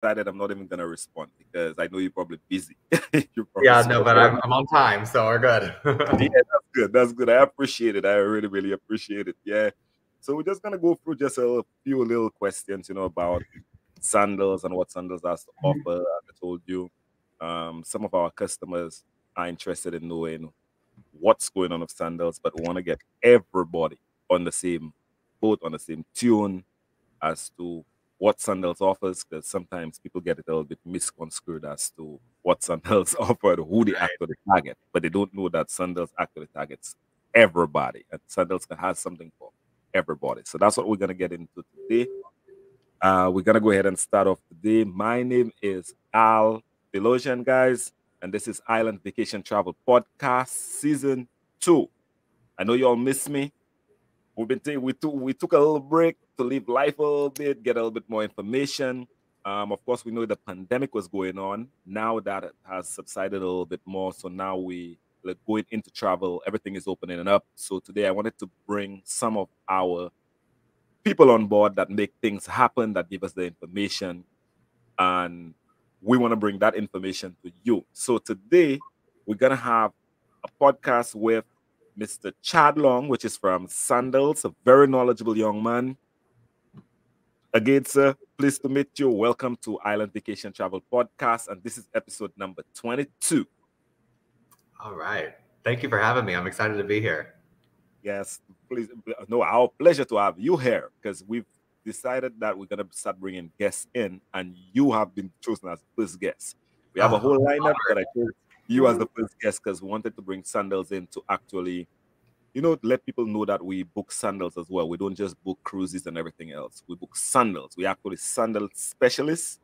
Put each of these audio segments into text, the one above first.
decided I'm not even gonna respond because I know you're probably busy. You're probably Yeah, no, super but busy. I'm on time, so we're good. Yeah, that's good. That's good. I appreciate it. I really, really appreciate it. Yeah. So we're just gonna go through just a few little questions, about Sandals and what Sandals has to offer. As I told you, some of our customers are interested in knowing what's going on with Sandals, but we want to get everybody on the same boat, on the same tune as to what Sandals offers, because sometimes people get it a little bit misconstrued as to what Sandals offer and who they actually target, but they don't know that Sandals actually targets everybody, and Sandals has something for everybody. So that's what we're gonna get into today. We're gonna go ahead and start off today. My name is Al Delosian, guys, and this is Island Vacation Travel Podcast Season 2. I know you all miss me. We've been we took a little break to live life a little bit, get a little bit more information. Of course, we know the pandemic was going on. Now that it has subsided a little bit more, so now we like going into travel. Everything is opening up. So today, I wanted to bring some of our people on board that make things happen, that give us the information, and we want to bring that information to you. So today, we're gonna have a podcast with Mr. Chad Long, which is from Sandals, a very knowledgeable young man. Again, sir, pleased to meet you. Welcome to Island Vacation Travel Podcast, and this is episode number 22. All right. Thank you for having me. I'm excited to be here. Yes, please. No, our pleasure to have you here because we've decided that we're going to start bringing guests in, and you have been chosen as the first guest. We have a whole lineup, but I chose you as the first guest because we wanted to bring Sandals in to actually let people know that we book Sandals as well. We don't just book cruises and everything else. We book Sandals. We actually sandal specialists.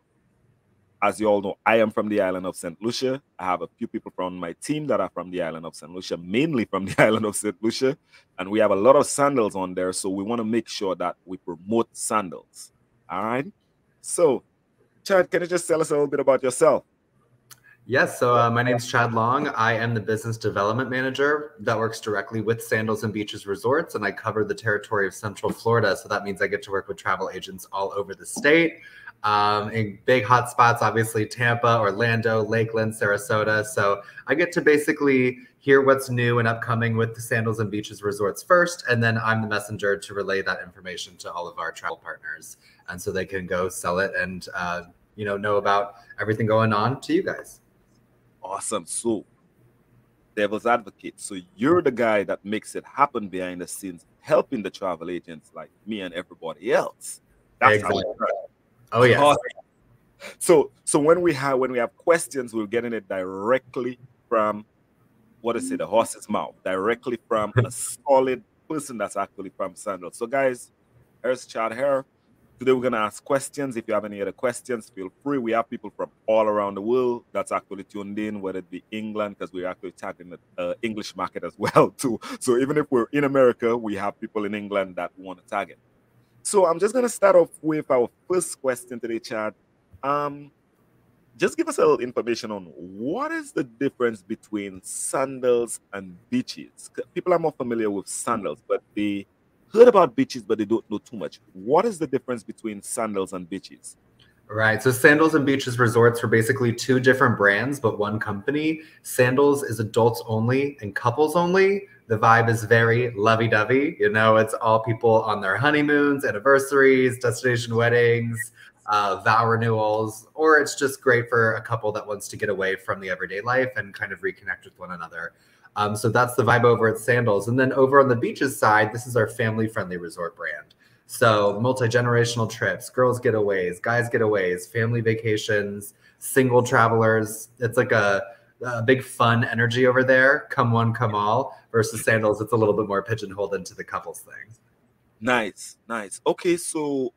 As you all know, I am from the island of St. Lucia. I have a few people from my team that are from the island of St. Lucia, mainly from the island of St. Lucia. And we have a lot of sandals on there. So we want to make sure that we promote sandals. All right. So, Chad, can you just tell us a little bit about yourself? Yes, so my name's Chad Long. I am the business development manager that works directly with Sandals and Beaches Resorts, and I cover the territory of Central Florida. So that means I get to work with travel agents all over the state. In big hot spots, obviously Tampa, Orlando, Lakeland, Sarasota. So I get to basically hear what's new and upcoming with the Sandals and Beaches Resorts first, and then I'm the messenger to relay that information to all of our travel partners, and so they can go sell it and know about everything going on to you guys. Awesome. So, devil's advocate. So you're the guy that makes it happen behind the scenes, helping the travel agents like me and everybody else. That's exactly. how it works. Oh yeah. Awesome. So when we have questions, we're getting it directly from the horse's mouth, directly from a solid person that's actually from Sandals. So guys, here's Chad here. Today we're gonna ask questions. If you have any other questions, feel free. We have people from all around the world that's actually tuned in, whether it be England, because we're actually tackling the English market as well too. So even if we're in America, we have people in England that want to target. So I'm just gonna start off with our first question today, Chad. Just give us a little information on what is the difference between sandals and beaches. People are more familiar with sandals, but they heard about beaches, but they don't know too much. What is the difference between Sandals and beaches? Right. So Sandals and Beaches Resorts were basically two different brands, but one company. Sandals is adults only and couples only. The vibe is very lovey-dovey. It's all people on their honeymoons, anniversaries, destination weddings, vow renewals, or it's just great for a couple that wants to get away from the everyday life and kind of reconnect with one another. So that's the vibe over at Sandals. And then over on the beaches side, this is our family-friendly resort brand. So multi-generational trips, girls getaways, guys getaways, family vacations, single travelers. It's like a big fun energy over there. Come one, come all. Versus Sandals, it's a little bit more pigeonholed into the couples thing. Nice. Okay, so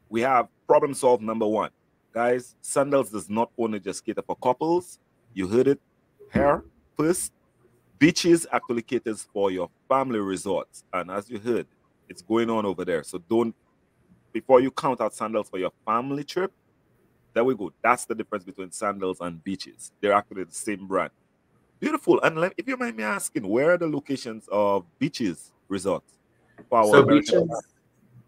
we have problem solved number one. Guys, Sandals does not only just cater for couples. You heard it here first. Beaches actually caters for your family resorts. And as you heard, it's going on over there. So before you count out Sandals for your family trip, there we go. That's the difference between Sandals and beaches. They're actually the same brand. Beautiful. And if you mind me asking, where are the locations of beaches resorts? So beaches,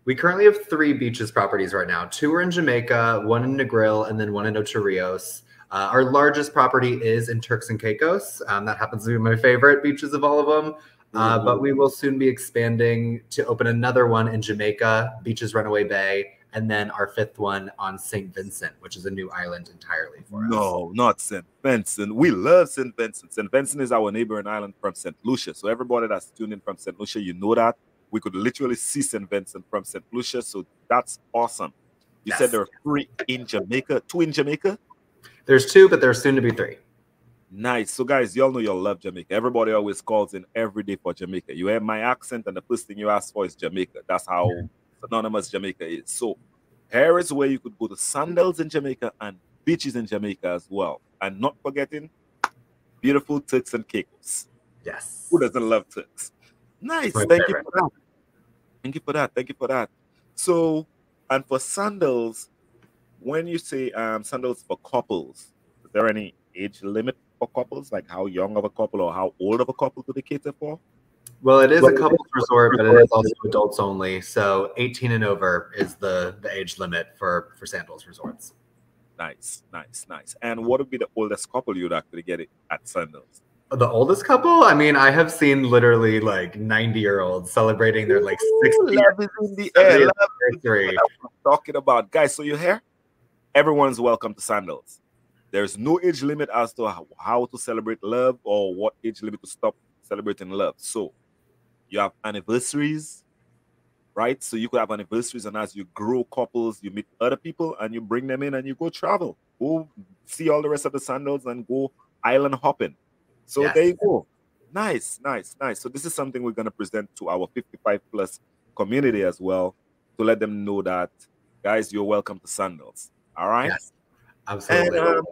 We currently have 3 beaches properties right now. 2 are in Jamaica, 1 in Negril, and then 1 in Ocho Rios. Our largest property is in Turks and Caicos. That happens to be my favorite beaches of all of them. But we will soon be expanding to open another one in Jamaica, Beaches Runaway Bay, and then our 5th one on St. Vincent, which is a new island entirely for us. No, not St. Vincent. We love St. Vincent. St. Vincent is our neighboring island from St. Lucia. So everybody that's tuned in from St. Lucia, you know that. We could literally see St. Vincent from St. Lucia. So that's awesome. You said there are 3 in Jamaica, 2 in Jamaica? There's 2, but there's soon to be 3. Nice. So guys, y'all know y'all love Jamaica. Everybody always calls in every day for Jamaica. You hear my accent and the first thing you ask for is Jamaica. That's how synonymous Jamaica is. So here is where you could go to Sandals in Jamaica and beaches in Jamaica as well. And not forgetting beautiful Turks and Caicos. Yes. Who doesn't love Turks? Nice. Thank you for that. Thank you for that. Thank you for that. So, and for Sandals, when you say Sandals for couples, is there any age limit for couples? Like how young of a couple or how old of a couple do they cater for? Well, it is a couples resort, but it is also adults only. So 18 and over is the age limit for Sandals resorts. Nice, nice, nice. And what would be the oldest couple you'd actually get it at Sandals? The oldest couple? I mean, I have seen literally like 90-year-olds celebrating their like 60th anniversary. I'm talking about, guys. So you hear? Everyone's welcome to Sandals. There's no age limit as to how to celebrate love or what age limit to stop celebrating love. So you have anniversaries, right? So you could have anniversaries, and as you grow couples, you meet other people and you bring them in and you go travel. Go see all the rest of the Sandals and go island hopping. So yes. There you go. Nice, nice, nice. So this is something we're going to present to our 55 plus community as well to let them know that, guys, you're welcome to Sandals. All right? Yes, absolutely. And,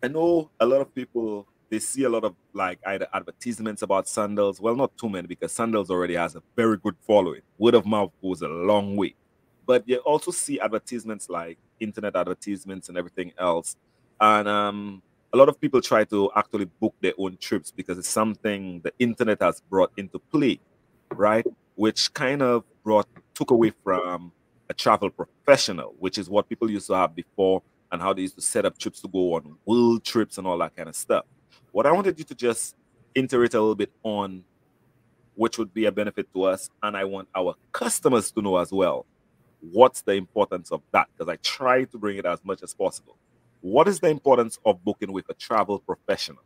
I know a lot of people, they see a lot of like either advertisements about Sandals. Well, not too many because Sandals already has a very good following. Word of mouth goes a long way. But you also see advertisements like internet advertisements and everything else. And a lot of people try to actually book their own trips because it's something the internet has brought into play, right? Which kind of took away from a travel professional, which is what people used to have before and how they used to set up trips to go on world trips and all that kind of stuff. What I wanted you to just iterate a little bit on, which would be a benefit to us, and I want our customers to know as well, what's the importance of that? Because I try to bring it as much as possible. What is the importance of booking with a travel professional?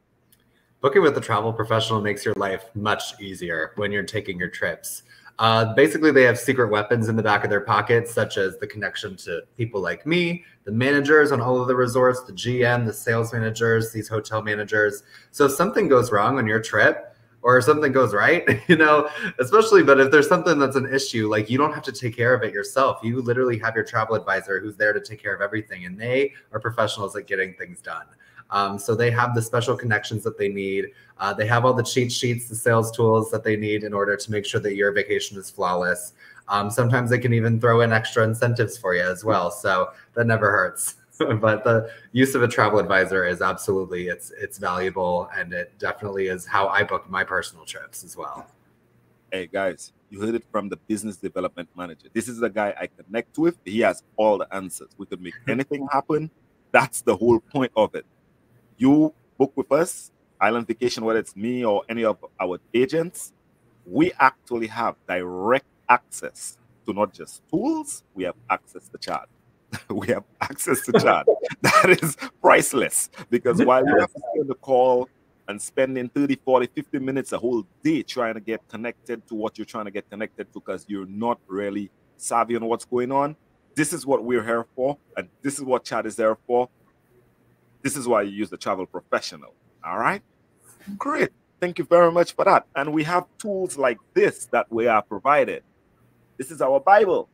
Booking with a travel professional makes your life much easier when you're taking your trips. Basically, they have secret weapons in the back of their pockets, such as the connection to people like me, the managers on all of the resorts, the GM, the sales managers, these hotel managers. So if something goes wrong on your trip, or if something goes right, you know, especially, but if there's something that's an issue, like you don't have to take care of it yourself. You literally have your travel advisor who's there to take care of everything, and they are professionals at getting things done. So they have the special connections that they need. They have all the cheat sheets, the sales tools that they need in order to make sure that your vacation is flawless. Sometimes they can even throw in extra incentives for you as well. So that never hurts. But the use of a travel advisor is absolutely, it's valuable, and it definitely is how I book my personal trips as well. Hey guys, you heard it from the business development manager. This is the guy I connect with. He has all the answers. We could make anything happen. That's the whole point of it. You book with us, Island Vacation, whether it's me or any of our agents, we actually have direct access to not just tools, we have access to chat. We have access to chat. That is priceless, because while you have to stay on the call and spending 30, 40, 50 minutes a whole day trying to get connected to what you're trying to get connected to because you're not really savvy on what's going on, this is what we're here for, and this is what chat is there for. This is why you use the travel professional. All right? Great. Thank you very much for that. And we have tools like this that we are provided. This is our Bible.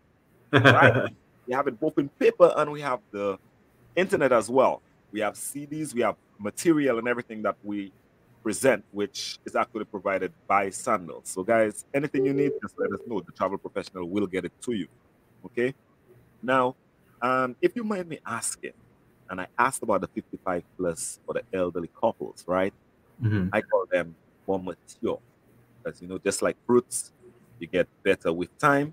Right? We have it both in paper and we have the internet as well. We have CDs, we have material and everything that we present, which is actually provided by Sandals. So guys, anything you need, just let us know. The travel professional will get it to you. Okay? Now, if you mind me asking, and I asked about the 55 plus for the elderly couples, right? Mm-hmm. I call them more mature. Because, you know, just like fruits, you get better with time.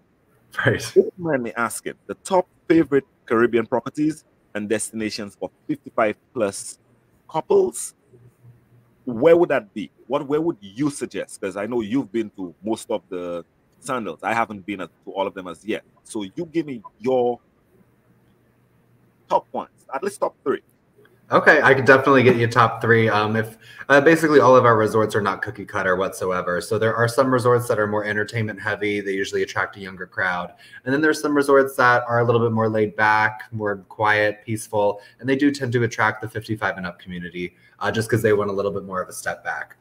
Right. If you mind me asking, the top favorite Caribbean properties and destinations for 55 plus couples, where would that be? Where would you suggest? Because I know you've been to most of the Sandals. I haven't been to all of them as yet. So you give me your top ones, at least top three. Okay, I could definitely get you top three. If basically all of our resorts are not cookie cutter whatsoever, so there are some resorts that are more entertainment heavy. They usually attract a younger crowd, and then there's some resorts that are a little bit more laid back, more quiet, peaceful, and they do tend to attract the 55 and up community, just because they want a little bit more of a step back.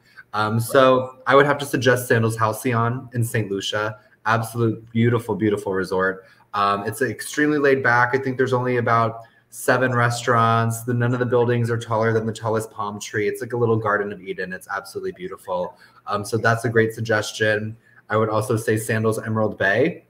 So I would have to suggest Sandals Halcyon in St. Lucia. Absolute beautiful, beautiful resort. It's extremely laid back. I think there's only about 7 restaurants. None of the buildings are taller than the tallest palm tree. It's like a little Garden of Eden. It's absolutely beautiful. So that's a great suggestion. I would also say Sandals Emerald Bay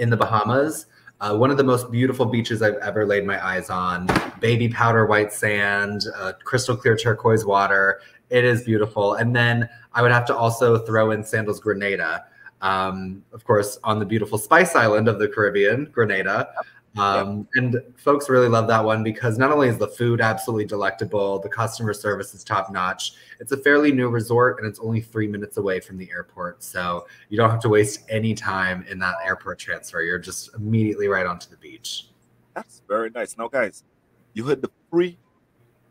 in the Bahamas. One of the most beautiful beaches I've ever laid my eyes on. Baby powder white sand, crystal clear turquoise water. It is beautiful. And then I would have to also throw in Sandals Grenada. Of course, on the beautiful Spice Island of the Caribbean, Grenada. And folks really love that one because not only is the food absolutely delectable, the customer service is top notch. It's a fairly new resort and it's only 3 minutes away from the airport. So you don't have to waste any time in that airport transfer. You're just immediately right onto the beach. That's very nice. Now, guys, you heard the three,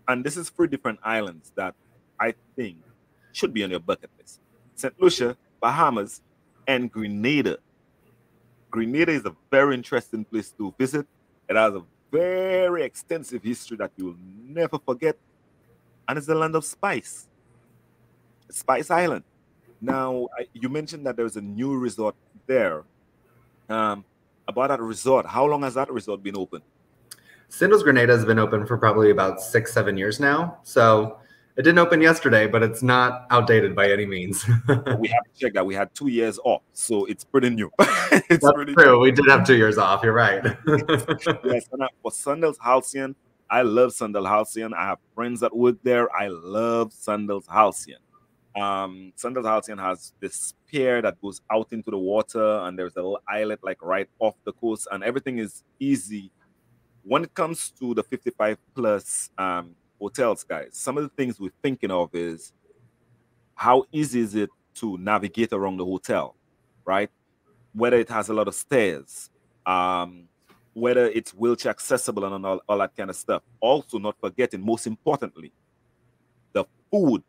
and this is 3 different islands that I think should be on your bucket list. St. Lucia, Bahamas, and Grenada. Grenada is a very interesting place to visit. It has a very extensive history that you will never forget. And it's the land of spice, Spice Island. Now, you mentioned that there's a new resort there. About that resort, how long has that resort been open? Sandals Grenada has been open for probably about 6, 7 years now. So it didn't open yesterday, but it's not outdated by any means. We have to check that. We had 2 years off, so it's pretty new. That's pretty true. new. We did have 2 years off. You're right. Yes, and for Sandals Halcyon, I love Sandals Halcyon. I have friends that work there. I love Sandals Halcyon. Sandals Halcyon has this pier that goes out into the water, and there's a little islet like right off the coast, and everything is easy. When it comes to the 55 plus hotels, guys, some of the things we're thinking of is how easy is it to navigate around the hotel, right? Whether it has a lot of stairs, whether it's wheelchair accessible and all that kind of stuff. Also, not forgetting, most importantly, the food,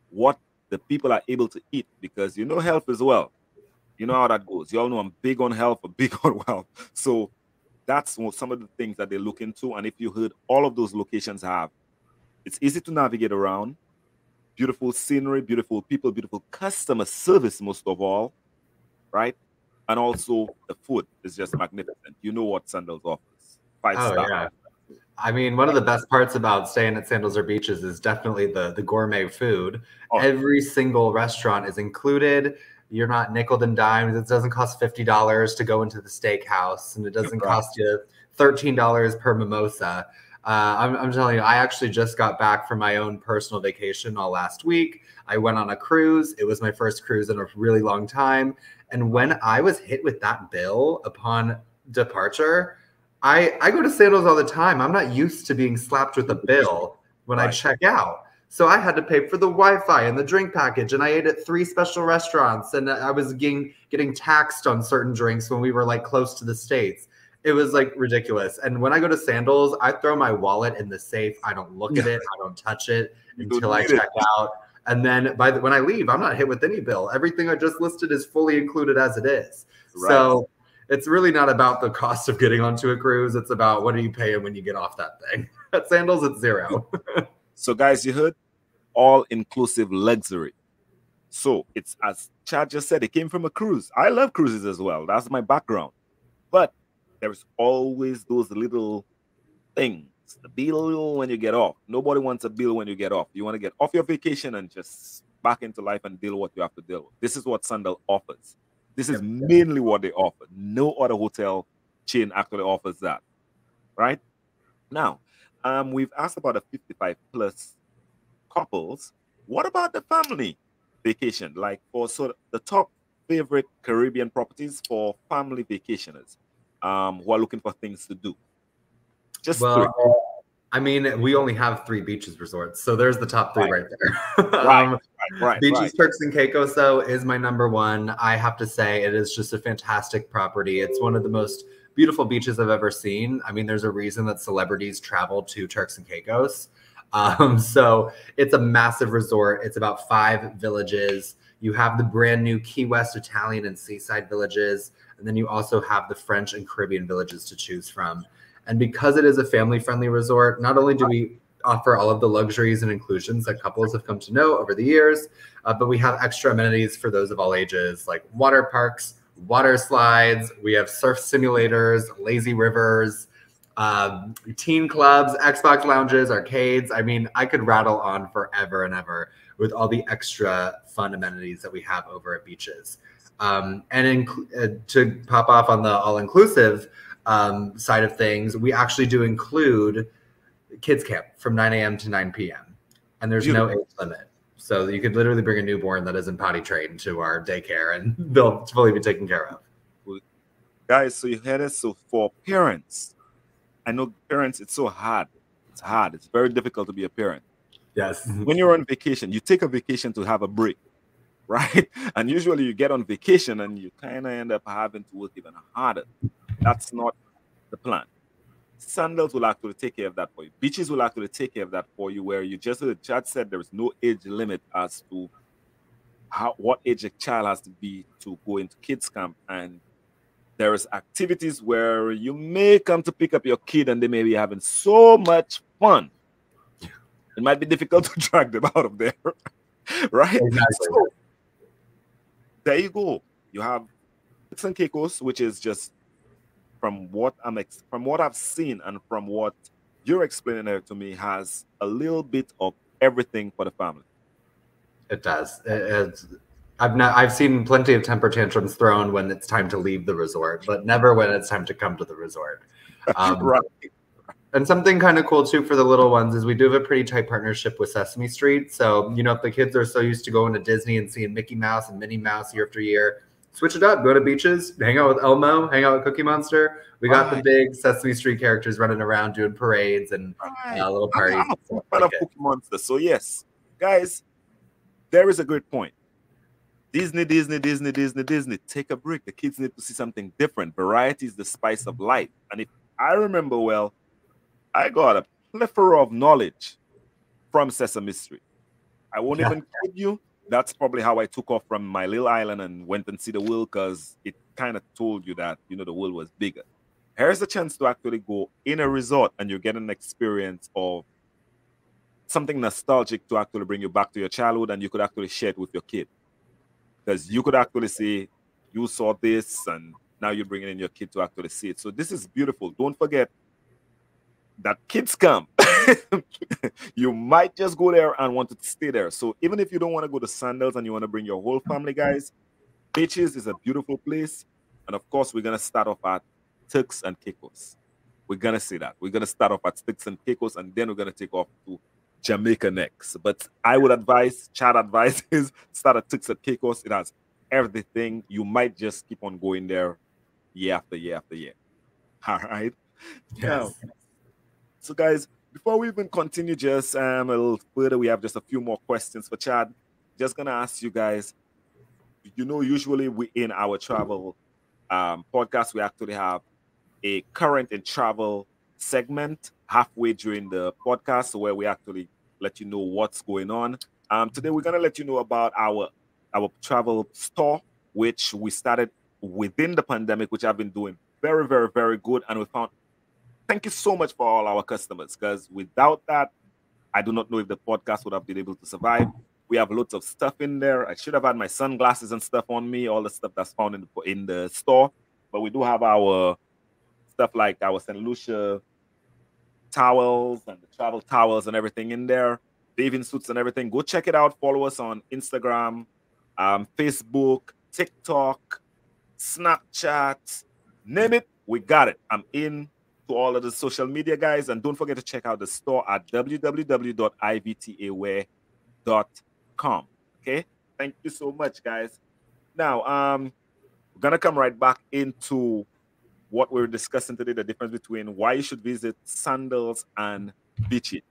what the people are able to eat, because you know health as well. You know how that goes. You all know I'm big on health, big on wealth. So that's some of the things that they look into. And if you heard all of those locations have, it's easy to navigate around, beautiful scenery, beautiful people, beautiful customer service, most of all, right? And also the food is just magnificent. You know what Sandals offers. 5-star. Yeah. I mean, one of the best parts about staying at Sandals or Beaches is definitely the gourmet food. Every single restaurant is included. You're not nickel and dimed. It doesn't cost $50 to go into the steakhouse, and it doesn't cost you $13 per mimosa. I'm telling you, I actually just got back from my own personal vacation all last week. I went on a cruise. It was my first cruise in a really long time. And when I was hit with that bill upon departure, I go to Sandals all the time. I'm not used to being slapped with a bill when I check out. So I had to pay for the Wi-Fi and the drink package, and I ate at 3 special restaurants, and I was getting taxed on certain drinks when we were like close to the States. It was like ridiculous. And when I go to Sandals, I throw my wallet in the safe. I don't look at it. I don't touch it until I check out. And then when I leave, I'm not hit with any bill. Everything I just listed is fully included as it is. Right. So it's really not about the cost of getting onto a cruise. It's about what are you paying when you get off that thing. At Sandals, it's $0. So guys, you heard all-inclusive luxury. So it's, as Chad just said, it came from a cruise. I love cruises as well. That's my background. But there's always those little things. The bill when you get off. Nobody wants a bill when you get off. You want to get off your vacation and just back into life and deal with what you have to deal with. This is what Sandal offers. This is mainly what they offer. No other hotel chain actually offers that. Right? Now, we've asked about the 55 plus couples. What about the family vacation? Like for the top favorite Caribbean properties for family vacationers who are looking for things to do? Just three. Well, I mean, we only have 3 beaches resorts, so there's the top 3 right there. Right. Beaches, Turks, and Caicos, though, is my number one. I have to say, it is just a fantastic property. It's one of the most beautiful beaches I've ever seen. I mean, there's a reason that celebrities travel to Turks and Caicos. So it's a massive resort. It's about 5 villages. You have the brand new Key West Italian and seaside villages, and then you also have the French and Caribbean villages to choose from. And because it is a family-friendly resort, not only do we offer all of the luxuries and inclusions that couples have come to know over the years, but we have extra amenities for those of all ages, like water parks, water slides. We have surf simulators, lazy rivers, teen clubs, Xbox lounges, arcades. I mean, I could rattle on forever and ever with all the extra fun amenities that we have over at beaches. To pop off on the all-inclusive side of things, we actually do include kids camp from 9 a.m. to 9 p.m. And there's no age limit. So you could literally bring a newborn that isn't potty trained to our daycare and they'll fully be taken care of. Guys, so you heard it. So for parents, I know parents, it's so hard. It's hard. It's very difficult to be a parent. Yes. When you're on vacation, you take a vacation to have a break, right? And usually you get on vacation and you kind of end up having to work even harder. That's not the plan. Sandals will actually take care of that for you. Beaches will actually take care of that for you, where you just, as Chad said, there is no age limit as to what age a child has to be to go into kids camp. And there is activities where you may come to pick up your kid and they may be having so much fun. It might be difficult to drag them out of there, right? Exactly. So, there you go. You have Turks and Caicos, which is just from what I've seen and from what you're explaining there to me, has a little bit of everything for the family. It does. I've seen plenty of temper tantrums thrown when it's time to leave the resort, but never when it's time to come to the resort. Right. And something kind of cool too for the little ones is we do have a pretty tight partnership with Sesame Street. So, you know, if the kids are so used to going to Disney and seeing Mickey Mouse and Minnie Mouse year after year, switch it up, go to beaches, hang out with Elmo, hang out with Cookie Monster. We got the big Sesame Street characters running around doing parades and little parties. I'm a fan of Cookie Monster. So yes, guys, there is a great point. Disney. Take a break. The kids need to see something different. Variety is the spice of life. And if I remember well, I got a plethora of knowledge from Sesame Street. I won't even kid you. That's probably how I took off from my little island and went and see the world, because it kind of told you that, you know, the world was bigger. Here's a chance to actually go in a resort and you're getting an experience of something nostalgic to actually bring you back to your childhood, and you could actually share it with your kid. Because you could actually say, you saw this and now you're bringing in your kid to actually see it. So this is beautiful. Don't forget that kids come. You might just go there and want to stay there. So even if you don't want to go to Sandals and you want to bring your whole family, guys, beaches is a beautiful place. And of course, we're going to start off at Turks and Caicos. We're going to say that. We're going to start off at Turks and Caicos, and then we're going to take off to Jamaica next. But I would advise, Chad advises, start at Turks and Caicos. It has everything. You might just keep on going there year after year after year. All right? Yes. Now, so guys, before we even continue just a little further, we have just a few more questions for Chad. Just going to ask you guys, you know, usually we in our travel podcast, we actually have a current and travel segment halfway during the podcast, where we actually let you know what's going on. Today, we're going to let you know about our travel store, which we started within the pandemic, which I've been doing very, very, very good. And we found, thank you so much for all our customers, because without that, I do not know if the podcast would have been able to survive. We have lots of stuff in there. I should have had my sunglasses and stuff on me, all the stuff that's found in the store. But we do have our stuff like our St. Lucia towels and the travel towels and everything in there, bathing suits and everything. Go check it out. Follow us on Instagram, Facebook, TikTok, Snapchat, name it, we got it. I'm in to all of the social media, guys. And don't forget to check out the store at www.ivtaware.com. Okay? Thank you so much, guys. Now, we're gonna come right back into what we're discussing today, the difference between why you should visit Sandals and beaches.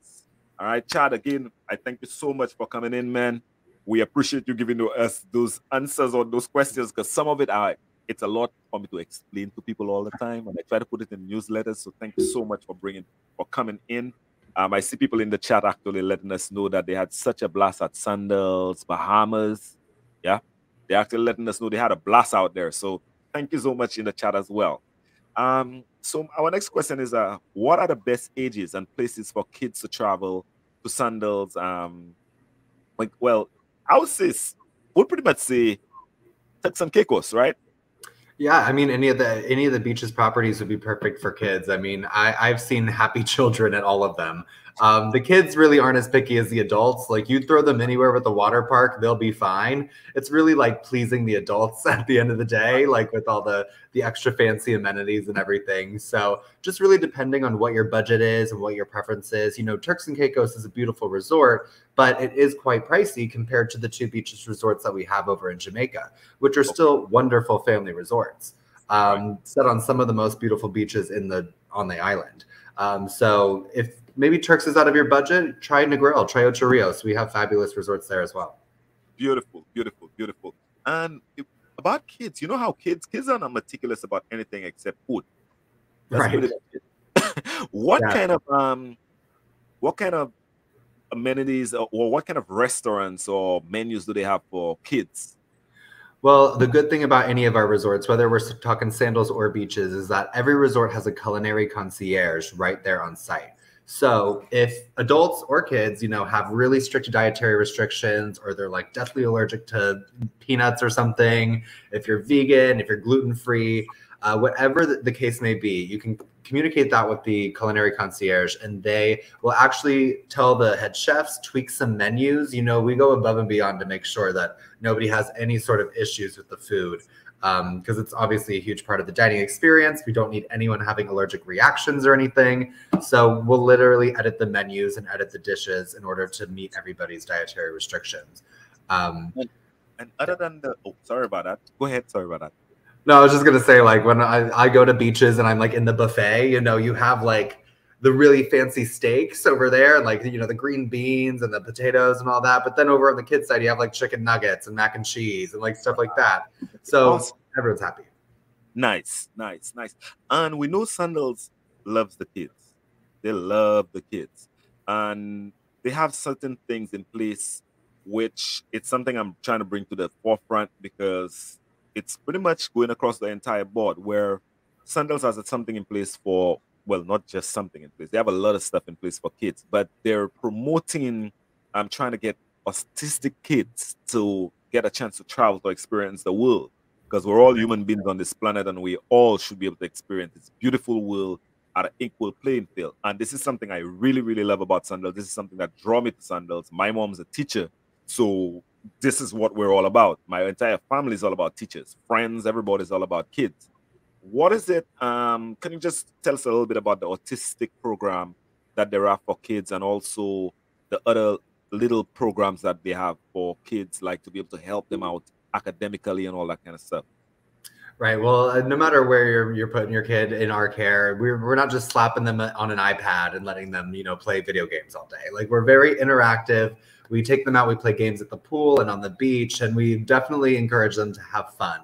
All right, Chad, again, I thank you so much for coming in, man. We appreciate you giving us those answers or those questions because some of it are it's a lot for me to explain to people all the time, and I try to put it in newsletters. So thank you so much for coming in. I see people in the chat actually letting us know that they had such a blast at Sandals, Bahamas. Yeah, they're actually letting us know they had a blast out there. So thank you so much in the chat as well. So our next question is, what are the best ages and places for kids to travel to Sandals? Well, I would say we'll pretty much say Turks and Caicos, right? Yeah, I mean, any of the beaches properties would be perfect for kids. I mean, I've seen happy children at all of them. The kids really aren't as picky as the adults. Like you throw them anywhere with the water park, they'll be fine. It's really like pleasing the adults at the end of the day, like with all the extra fancy amenities and everything. So just really depending on what your budget is and what your preference is. You know, Turks and Caicos is a beautiful resort, but it is quite pricey compared to the two beaches resorts that we have over in Jamaica, which are still wonderful family resorts, set on some of the most beautiful beaches on the island. So if maybe Turks is out of your budget, try Negril, try Ocho Rios. We have fabulous resorts there as well. Beautiful, beautiful, beautiful. And about kids, you know how kids are not meticulous about anything except food. That's right. Really what kind of amenities or what kind of restaurants or menus do they have for kids? Well, the good thing about any of our resorts, whether we're talking Sandals or beaches, is that every resort has a culinary concierge right there on site. So if adults or kids, you know, have really strict dietary restrictions, or they're like deathly allergic to peanuts or something, if you're vegan, if you're gluten-free, whatever the case may be, you can communicate that with the culinary concierge, and they will actually tell the head chefs, tweak some menus. You know, we go above and beyond to make sure that nobody has any sort of issues with the food, because it's obviously a huge part of the dining experience. We don't need anyone having allergic reactions or anything. So we'll literally edit the menus and edit the dishes in order to meet everybody's dietary restrictions. And other than sorry about that. Go ahead. Sorry about that. No, I was just going to say, like, when I go to beaches and I'm like in the buffet, you know, you have like the really fancy steaks over there, like, you know, the green beans and the potatoes and all that. But then over on the kids side, you have like chicken nuggets and mac and cheese and like stuff like that. So awesome. Everyone's happy. Nice, nice, nice. And we know Sandals loves the kids. They love the kids. And they have certain things in place, which it's something I'm trying to bring to the forefront, because it's pretty much going across the entire board, where Sandals has something in place for, well, not just something in place. They have a lot of stuff in place for kids, but they're promoting, I'm trying to get autistic kids to get a chance to travel, to experience the world, because we're all human beings on this planet and we all should be able to experience this beautiful world at an equal playing field. And this is something I really, really love about Sandals. This is something that draw me to Sandals. My mom's a teacher, so this is what we're all about. My entire family is all about teachers, friends, everybody's all about kids. What is it? Can you just tell us a little bit about the autistic program that there are for kids, and also the other little programs that they have for kids, like to be able to help them out academically and all that kind of stuff? Right. Well, no matter where you're putting your kid in our care, we're not just slapping them on an iPad and letting them, you know, play video games all day. Like, we're very interactive. We take them out, we play games at the pool and on the beach, and we definitely encourage them to have fun.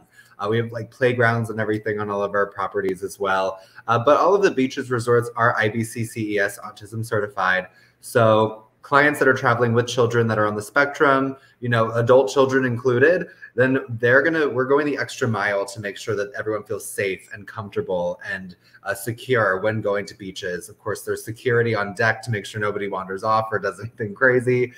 We have like playgrounds and everything on all of our properties as well. But all of the beaches resorts are IBCCES autism certified. So clients that are traveling with children that are on the spectrum, you know, adult children included, then we're going the extra mile to make sure that everyone feels safe and comfortable and secure when going to beaches. Of course, there's security on deck to make sure nobody wanders off or does anything crazy.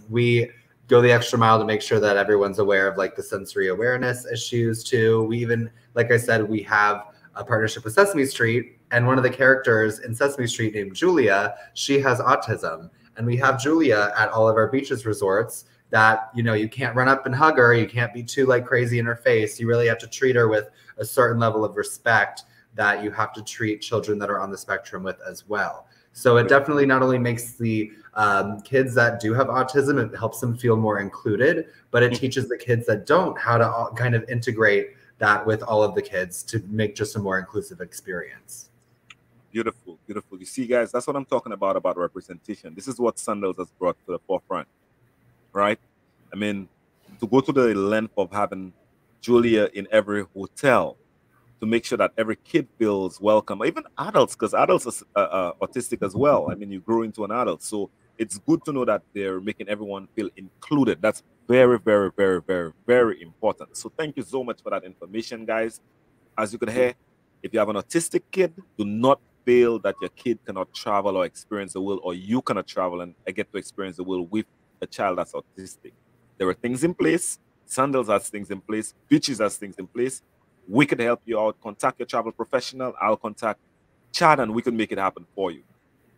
We go the extra mile to make sure that everyone's aware of like the sensory awareness issues too. We even, like I said, we have a partnership with Sesame Street, and one of the characters in Sesame Street named Julia, she has autism. And we have Julia at all of our beaches resorts that, you know, you can't run up and hug her. You can't be too like crazy in her face. You really have to treat her with a certain level of respect that you have to treat children that are on the spectrum with as well. So it definitely not only makes the kids that do have autism, it helps them feel more included, but it teaches the kids that don't how to kind of integrate that with all of the kids to make just a more inclusive experience. Beautiful, beautiful. You see, guys, that's what I'm talking about representation. This is what Sandals has brought to the forefront, right? I mean, to go to the length of having Julia in every hotel to make sure that every kid feels welcome, even adults, because adults are autistic as well. I mean, you grow into an adult. So it's good to know that they're making everyone feel included. That's very, very, very, very, very important. So thank you so much for that information, guys. As you could hear, if you have an autistic kid, do not feel that your kid cannot travel or experience the world, or you cannot travel and get to experience the world with a child that's autistic. There are things in place. Sandals has things in place. Beaches has things in place. We could help you out. Contact your travel professional. I'll contact Chad and we can make it happen for you.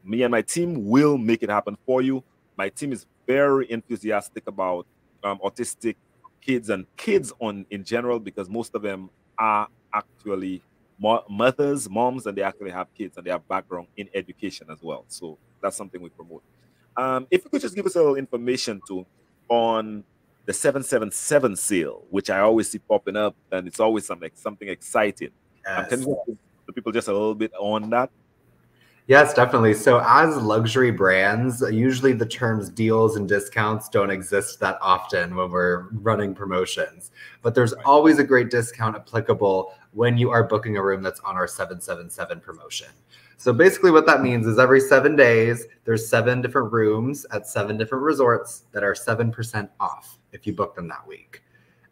Me and my team will make it happen for you. My team is very enthusiastic about autistic kids and kids in general, because most of them are actually mothers, moms, and they actually have kids and they have background in education as well. So that's something we promote. If you could just give us a little information too on the 777 sale, which I always see popping up, and it's always something exciting. Yes. Can you give the people just a little bit on that? Yes, definitely. So as luxury brands, usually the terms deals and discounts don't exist that often when we're running promotions. But there's always a great discount applicable when you are booking a room that's on our 777 promotion. So basically what that means is every 7 days, there's 7 different rooms at 7 different resorts that are 7% off if you book them that week.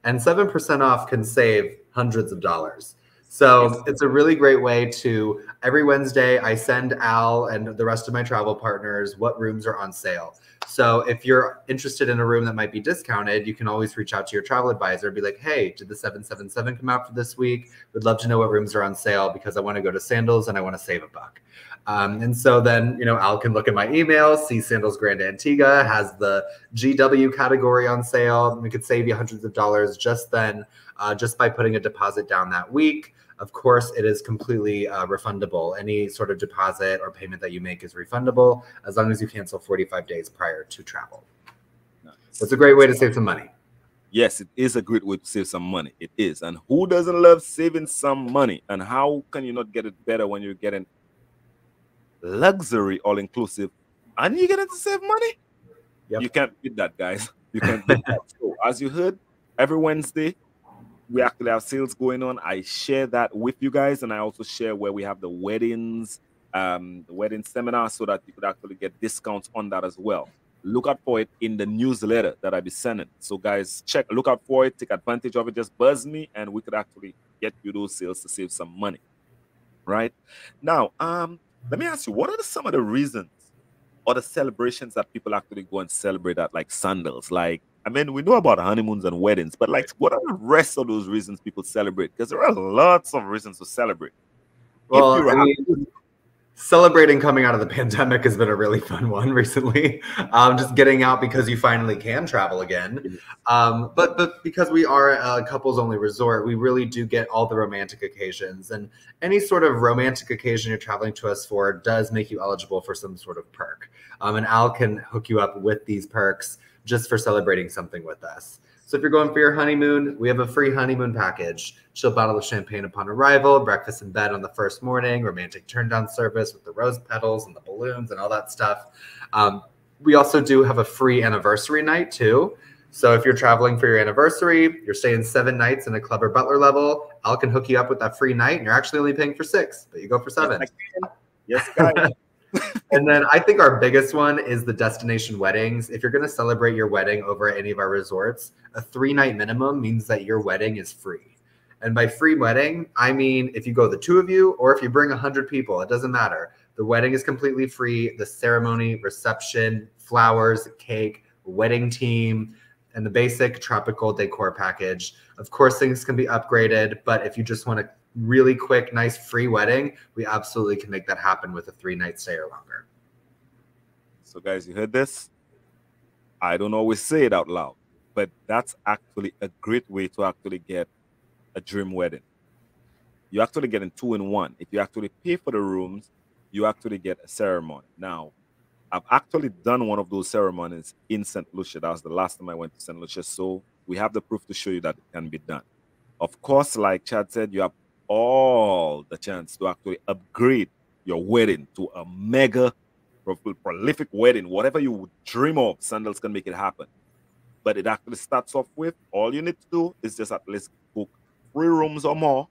And 7% off can save hundreds of dollars. So it's a really great way to, every Wednesday, I send Al and the rest of my travel partners what rooms are on sale. So if you're interested in a room that might be discounted, you can always reach out to your travel advisor and be like, hey, did the 777 come out for this week? Would love to know what rooms are on sale because I want to go to Sandals and I want to save $1. And so then, Al can look at my email, see Sandals Grand Antigua has the GW category on sale. We could save you hundreds of dollars just then, just by putting a deposit down that week. Of course, it is completely refundable. Any sort of deposit or payment that you make is refundable as long as you cancel 45 days prior to travel. Nice. It's a great way to save some money. Yes, it is a great way to save some money. It is. And who doesn't love saving some money? And how can you not get it better when you're getting luxury all-inclusive and you get to save money? Yep. You can't beat that, guys. You can't beat that. So, as you heard, every Wednesday, we actually have sales going on. I share that with you guys, and I also share where we have the weddings, the wedding seminar, so that you could actually get discounts on that as well. Look out for it in the newsletter that I'll be sending. So guys, look out for it, take advantage of it, just buzz me, and we could actually get you those sales to save some money. Right? Now, let me ask you, what are some of the reasons or the celebrations that people actually go and celebrate at, like Sandals? Like, I mean, we know about honeymoons and weddings, but like, what are the rest of those reasons people celebrate? Because there are lots of reasons to celebrate. Well, celebrating coming out of the pandemic has been a really fun one recently. Just getting out because you finally can travel again. But because we are a couples-only resort, we really do get all the romantic occasions. And any sort of romantic occasion you're traveling to us for does make you eligible for some sort of perk. And Al can hook you up with these perks just for celebrating something with us. So if you're going for your honeymoon, we have a free honeymoon package. Chilled bottle of champagne upon arrival, breakfast in bed on the first morning, romantic turn-down service with the rose petals and the balloons and all that stuff. We also do have a free anniversary night too. So if you're traveling for your anniversary, you're staying 7 nights in a club or butler level, Al can hook you up with that free night, and you're actually only paying for 6, but you go for 7. Yes, guys. And then I think our biggest one is the destination weddings. If you're going to celebrate your wedding over at any of our resorts, a 3-night minimum means that your wedding is free. And by free wedding, I mean if you go the 2 of you or if you bring 100 people, it doesn't matter. The wedding is completely free. The ceremony, reception, flowers, cake, wedding team, and the basic tropical decor package. Of course, things can be upgraded, but if you just want a really quick, nice, free wedding, we absolutely can make that happen with a 3-night stay or longer. So guys, you heard this? I don't always say it out loud, but that's actually a great way to actually get a dream wedding. You're actually getting 2 in 1. If you actually pay for the rooms you actually get a ceremony. Now, I've actually done one of those ceremonies in St. Lucia. That was the last time I went to St. Lucia. So we have the proof to show you that it can be done. Of course, like Chad said, you have all the chance to actually upgrade your wedding to a mega prolific wedding. Whatever you would dream of, Sandals can make it happen. But it actually starts off with all you need to do is just at least book 3 rooms or more,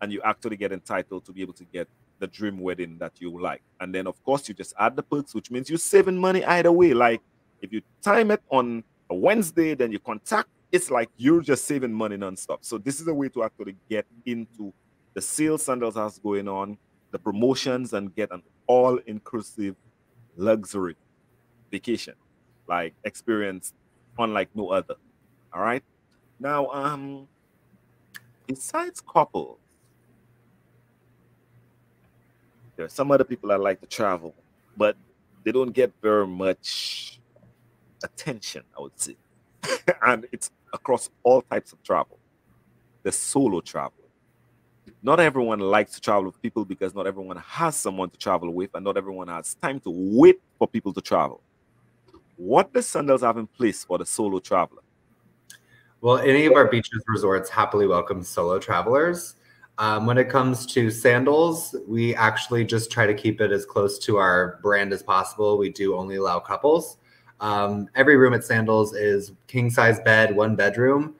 and you actually get entitled to be able to get the dream wedding that you like. And then, of course, you just add the perks, which means you're saving money either way. Like if you time it on a Wednesday, then you contact, it's like you're just saving money nonstop. So this is a way to actually get into the sales Sandals has going on, the promotions, and get an all-inclusive luxury vacation, like experience unlike no other. All right. Now, besides couples, there are some other people that like to travel, but they don't get very much attention, I would say. And it's across all types of travel. The solo traveler. Not everyone likes to travel with people because not everyone has someone to travel with, and not everyone has time to wait for people to travel. What does Sandals have in place for the solo traveler? Well, any of our beaches resorts happily welcome solo travelers. When it comes to Sandals, we actually just try to keep it as close to our brand as possible. We do only allow couples. Every room at Sandals is king size bed, 1 bedroom.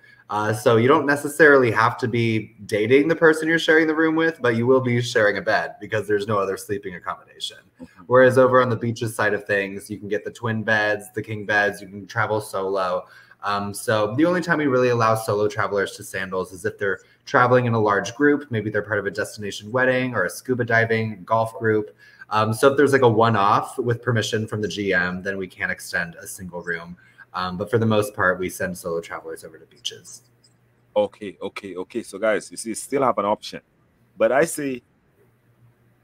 So you don't necessarily have to be dating the person you're sharing the room with, but you will be sharing a bed because there's no other sleeping accommodation. Whereas over on the beaches side of things, you can get the twin beds, the king beds, you can travel solo. So the only time we really allow solo travelers to Sandals is if they're traveling in a large group. Maybe they're part of a destination wedding or a scuba diving golf group. So if there's like a one-off with permission from the GM, then we can extend a single room. But for the most part, we send solo travelers over to beaches. Okay. So guys, you see, still have an option. But I say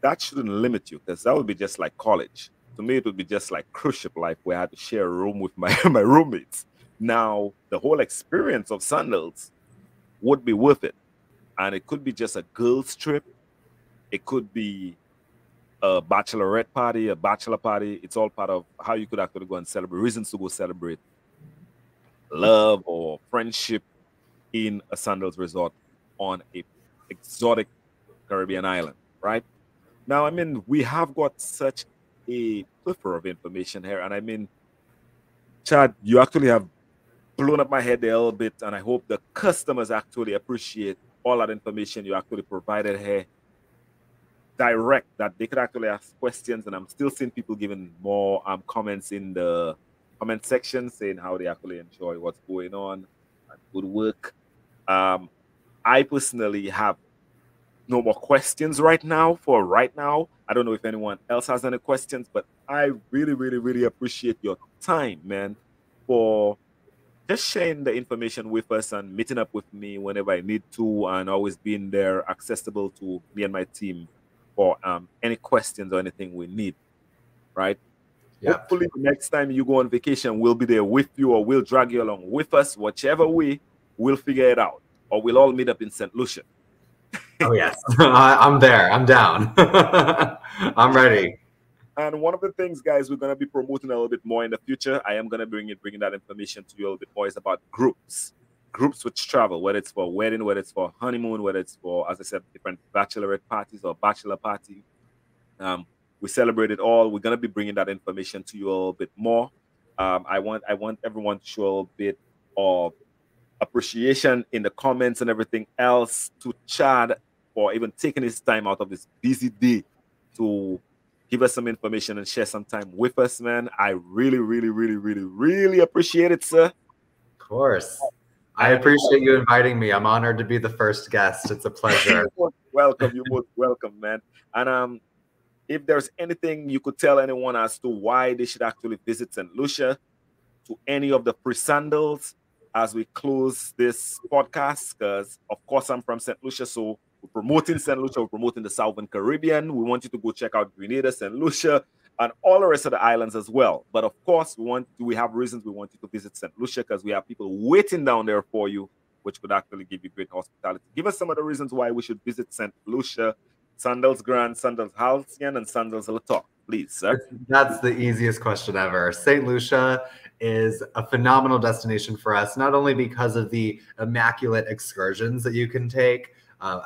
that shouldn't limit you, because that would be just like college. To me, it would be just like cruise ship life where I had to share a room with my, my roommates. Now, the whole experience of Sandals would be worth it. And it could be just a girls' trip. It could be a bachelorette party, a bachelor party. It's all part of how you could actually go and celebrate, reasons to go celebrate love or friendship in a Sandals resort on a exotic Caribbean island, right? Now, I mean, we have got such a plethora of information here. And I mean, Chad, you actually have blown up my head there a little bit. And I hope the customers actually appreciate all that information you actually provided here. Direct, that they could actually ask questions. And I'm still seeing people giving more comments in the comment section saying how they actually enjoy what's going on and good work. I personally have no more questions right now. I don't know if anyone else has any questions, but I really appreciate your time, man, for just sharing the information with us and meeting up with me whenever I need to, and always being there accessible to me and my team for any questions or anything we need, right? Yep. Hopefully next time you go on vacation, we'll be there with you, or we'll drag you along with us. Whichever way, we'll figure it out, or we'll all meet up in St. Lucia. Oh, yes. I'm there. I'm down. I'm ready. And one of the things, guys, we're going to be promoting a little bit more in the future, I am going to bringing that information to you a little bit more, is about groups which travel, whether it's for wedding, whether it's for honeymoon, whether it's for, as I said, different bachelorette parties or bachelor party. We celebrate it all. We're going to be bringing that information to you a little bit more. I want everyone to show a bit of appreciation in the comments and everything else to Chad for even taking his time out of this busy day to give us some information and share some time with us, man. I really appreciate it, sir. Of course. I appreciate you inviting me. I'm honored to be the first guest. It's a pleasure. You're most welcome, man. And if there's anything you could tell anyone as to why they should actually visit St. Lucia, to any of the pre-Sandals, as we close this podcast, because of course I'm from St. Lucia, so we're promoting St. Lucia, we're promoting the Southern Caribbean. We want you to go check out Grenada, St. Lucia, and all the rest of the islands as well. But of course, we have reasons we want you to visit St. Lucia, because we have people waiting down there for you, which could actually give you great hospitality. Give us some of the reasons why we should visit St. Lucia Sandals Grand, Sandals Halcyon, and Sandals La Toc, please, sir. That's the easiest question ever. St. Lucia is a phenomenal destination for us, not only because of the immaculate excursions that you can take,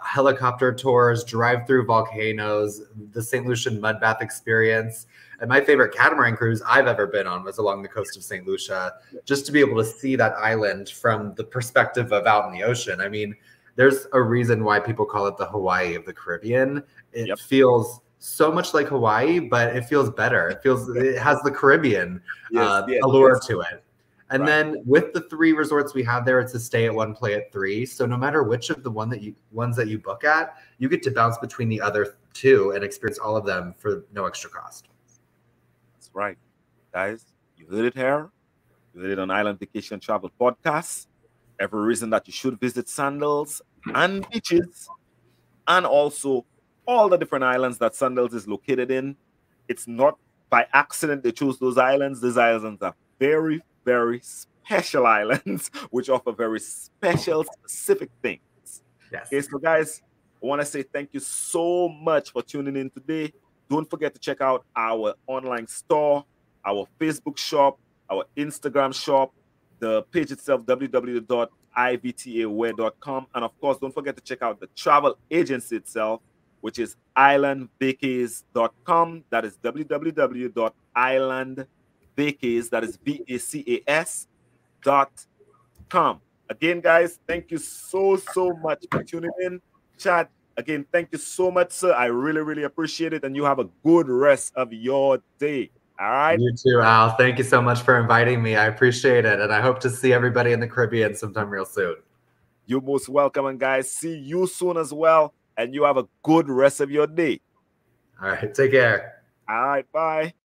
helicopter tours, drive through volcanoes, the St. Lucian mud bath experience. And my favorite catamaran cruise I've ever been on was along the coast of St. Lucia, just to be able to see that island from the perspective of out in the ocean. I mean, there's a reason why people call it the Hawaii of the Caribbean. It feels so much like Hawaii, but it feels better. It has the Caribbean allure to it. And then with the 3 resorts we have there, it's a stay at 1, play at 3. So no matter which of the ones that you book at, you get to bounce between the other 2 and experience all of them for no extra cost. That's right. Guys, you heard it here. You heard it on Island Vacation Travel Podcast. Every reason that you should visit Sandals and beaches, and also all the different islands that Sandals is located in. It's not by accident they chose those islands. These islands are very, very special islands, which offer very special, specific things. Yes. Okay, so guys, I want to say thank you so much for tuning in today. Don't forget to check out our online store, our Facebook shop, our Instagram shop, the page itself, www.ivtaware.com. And of course, don't forget to check out the travel agency itself, which is islandvacays.com. That is www.islandvacays, that is VACAS.com. Again, guys, thank you so much for tuning in. Chad, again, thank you so much, sir. I really, really appreciate it. And you have a good rest of your day. All right. You too, Al. Thank you so much for inviting me. I appreciate it. And I hope to see everybody in the Caribbean sometime real soon. You're most welcome. And guys, see you soon as well. And you have a good rest of your day. All right. Take care. All right. Bye.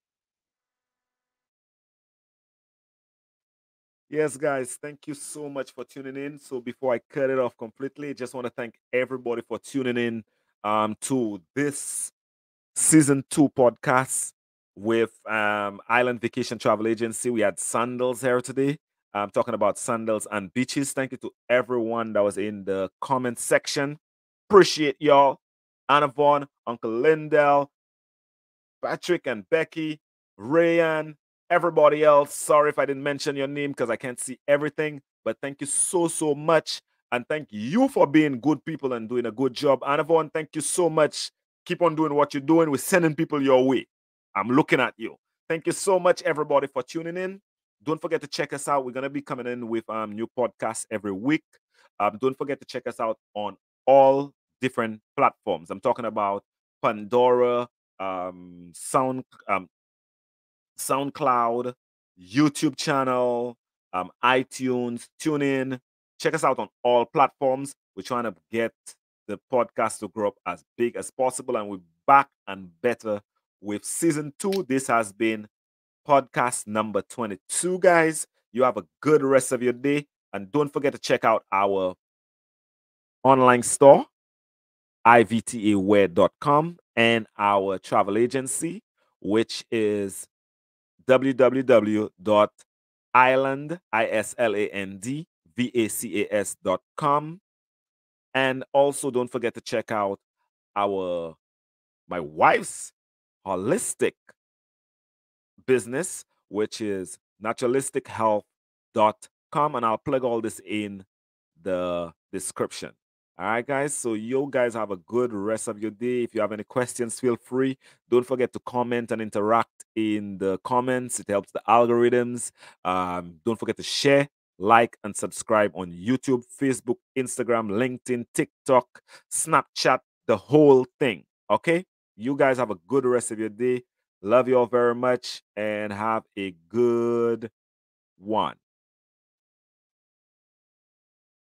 Yes, guys, thank you so much for tuning in. So before I cut it off completely, just want to thank everybody for tuning in to this season 2 podcast with Island Vacation Travel Agency. We had Sandals here today, talking about sandals and beaches. Thank you to everyone that was in the comment section. Appreciate y'all. Anna Vaughn, Uncle Lindell, Patrick and Becky, Rayan, everybody else. Sorry if I didn't mention your name because I can't see everything, but thank you so much. And thank you for being good people and doing a good job. Anna Vaughn, thank you so much. Keep on doing what you're doing. We're sending people your way. I'm looking at you. Thank you so much, everybody, for tuning in. Don't forget to check us out. We're going to be coming in with new podcasts every week. Don't forget to check us out on all different platforms. I'm talking about Pandora, SoundCloud, YouTube channel, iTunes, TuneIn. Check us out on all platforms. We're trying to get the podcast to grow up as big as possible, and we're back and better with season 2. This has been podcast number 22, guys. You have a good rest of your day, and don't forget to check out our online store, ivtaware.com, and our travel agency, which is www.islandvacas.com. And also don't forget to check out my wife's holistic business, which is naturalistic.health.com, and I'll plug all this in the description. All right, guys. So you guys have a good rest of your day. If you have any questions, feel free. Don't forget to comment and interact in the comments. It helps the algorithms. Don't forget to share, like, and subscribe on YouTube, Facebook, Instagram, LinkedIn, TikTok, Snapchat, the whole thing. Okay? You guys have a good rest of your day. Love you all very much and have a good one.